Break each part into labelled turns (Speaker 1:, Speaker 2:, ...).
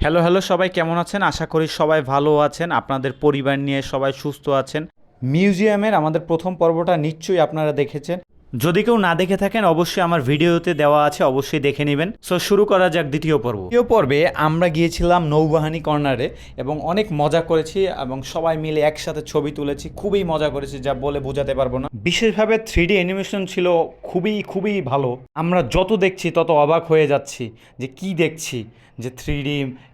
Speaker 1: Hello hello, সবাই কেমন আছেন? আশা করি সবাই ভালো আছেন, আপনাদের পরিবার নিয়ে সবাই সুস্থ আছেন। মিউজিয়ামের আমাদের প্রথম পর্বটা নিশ্চয়ই আপনারা দেখেছেন। যদি কেউ না দেখে থাকেন অবশ্যই আমার ভিডিওতে দেওয়া আছে, অবশ্যই দেখে নেবেন। সো শুরু করা যাক দ্বিতীয় পর্ব। দ্বিতীয় পর্বে আমরা গিয়েছিলাম নৌবাহিনী কর্নারে এবং অনেক মজা করেছি এবং সবাই মিলে একসাথে ছবি তুলেছি। খুবই মজা করেছি, যা বলে বোঝাতে পারবো না। বিশেষভাবে 3D অ্যানিমেশন ছিল খুবই খুবই ভালো। আমরা যত দেখছি তত অবাক হয়ে যাচ্ছি যে কি দেখছি, যে 3D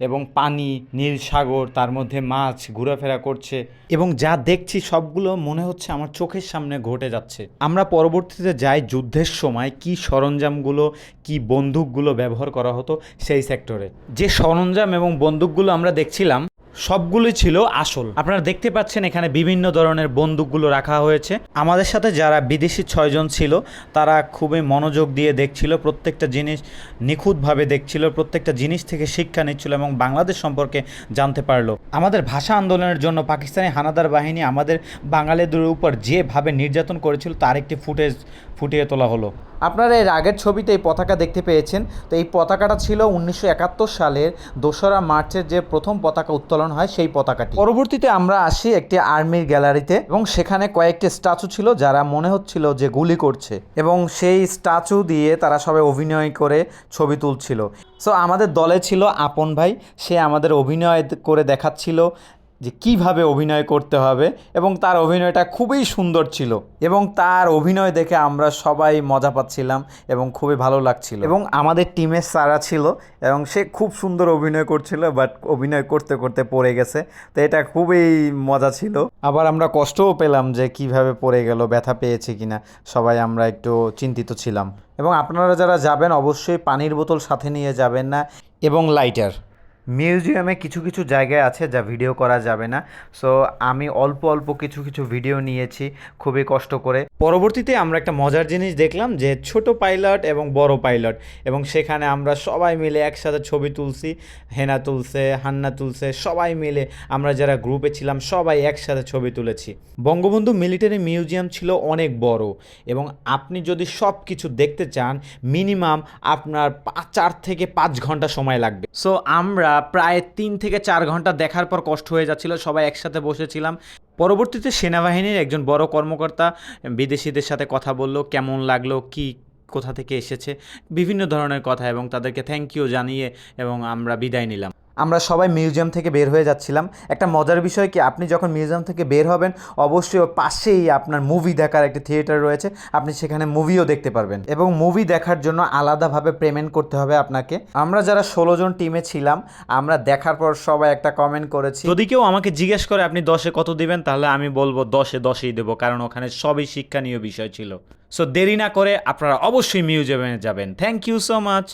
Speaker 1: এবং পানি, নীল সাগর, তার মধ্যে মাছ ঘোরাফেরা করছে এবং যা দেখছি সবগুলো মনে হচ্ছে আমার চোখের সামনে ঘটে যাচ্ছে। আমরা পরবর্তীতে যাই যুদ্ধের সময় কি সরঞ্জামগুলো, কি বন্দুকগুলো ব্যবহার করা হতো সেই সেক্টরে। যে সরঞ্জাম এবং বন্দুকগুলো আমরা দেখছিলাম সবগুলোই ছিল আসল। আপনারা দেখতে পাচ্ছেন এখানে বিভিন্ন ধরনের বন্দুকগুলো রাখা হয়েছে। আমাদের সাথে যারা বিদেশি 6 জন ছিল তারা খুবই মনোযোগ দিয়ে দেখছিল, প্রত্যেকটা জিনিস নিখুঁতভাবে দেখছিল, প্রত্যেকটা জিনিস থেকে শিক্ষা নিচ্ছিল এবং বাংলাদেশ সম্পর্কে জানতে পারলো। আমাদের ভাষা আন্দোলনের জন্য পাকিস্তানি হানাদার বাহিনী আমাদের বাঙালিদের উপর যেভাবে নির্যাতন করেছিল তার একটি ফুটেজ ফুটিয়ে তোলা হলো। আপনারা এর আগের ছবিতে এই পতাকা দেখতে পেয়েছেন। তো এই পতাকাটা ছিল 1971 সালের 2রা মার্চের যে প্রথম পতাকা উত্তোলন হয় সেই পতাকাটি। পরবর্তীতে আমরা আসি একটি আর্মির গ্যালারিতে এবং সেখানে কয়েকটি স্ট্যাচু ছিল যারা মনে হচ্ছিল যে গুলি করছে এবং সেই স্ট্যাচু দিয়ে তারা সবাই অভিনয় করে ছবি তুলছিল। সো আমাদের দলে ছিল আপন ভাই, সে আমাদের অভিনয় করে দেখাচ্ছিল যে কিভাবে অভিনয় করতে হবে এবং তার অভিনয়টা খুবই সুন্দর ছিল এবং তার অভিনয় দেখে আমরা সবাই মজা পাচ্ছিলাম এবং খুবই ভালো লাগছিল। এবং আমাদের টিমের সারা ছিল এবং সে খুব সুন্দর অভিনয় করছিল, বাট অভিনয় করতে করতে পড়ে গেছে। তো এটা খুবই মজা ছিল। আবার আমরা কষ্টও পেলাম যে কিভাবে পড়ে গেল, ব্যথা পেয়েছে কিনা, সবাই আমরা একটু চিন্তিত ছিলাম। এবং আপনারা যারা যাবেন অবশ্যই পানির বোতল সাথে নিয়ে যাবেন না এবং লাইটার। মিউজিয়ামে কিছু কিছু জায়গায় আছে যা ভিডিও করা যাবে না। সো আমি অল্প অল্প কিছু কিছু ভিডিও নিয়েছি খুবই কষ্ট করে। পরবর্তীতে আমরা একটা মজার জিনিস দেখলাম যে ছোট পাইলট এবং বড় পাইলট, এবং সেখানে আমরা সবাই মিলে একসাথে ছবি তুলছি। হেনা তুলছে, হান্না তুলছে, সবাই মিলে আমরা যারা গ্রুপে ছিলাম সবাই একসাথে ছবি তুলেছি। বঙ্গবন্ধু মিলিটারি মিউজিয়াম ছিল অনেক বড় এবং আপনি যদি সব কিছু দেখতে চান মিনিমাম আপনার 4 থেকে 5 ঘন্টা সময় লাগবে। সো আমরা প্রায় 3 থেকে 4 ঘন্টা দেখার পর কষ্ট হয়ে যাচ্ছিল, সবাই একসাথে বসেছিলাম। পরবর্তীতে সেনাবাহিনীর একজন বড় কর্মকর্তা বিদেশিদের সাথে কথা বলল, কেমন লাগলো, কি কোথা থেকে এসেছে, বিভিন্ন ধরনের কথা, এবং তাদেরকে থ্যাংক ইউ জানিয়ে এবং আমরা বিদায় নিলাম। আমরা সবাই মিউজিয়াম থেকে বের হয়ে যাচ্ছিলাম। একটা মজার বিষয় কি, আপনি যখন মিউজিয়াম থেকে বের হবেন অবশ্যই ওর পাশেই আপনার মুভি দেখার একটি থিয়েটার রয়েছে, আপনি সেখানে মুভিও দেখতে পারবেন এবং মুভি দেখার জন্য আলাদাভাবে পেমেন্ট করতে হবে আপনাকে। আমরা যারা 16 জন টিমে ছিলাম আমরা দেখার পর সবাই একটা কমেন্ট করেছি, যদি কেউ আমাকে জিজ্ঞেস করে আপনি 10-এ কত দিবেন, তাহলে আমি বলবো 10-এ 10ই দেবো, কারণ ওখানে সবই শিক্ষণীয় বিষয় ছিল। সো দেরি না করে আপনারা অবশ্যই মিউজিয়ামে যাবেন। Thank you so much.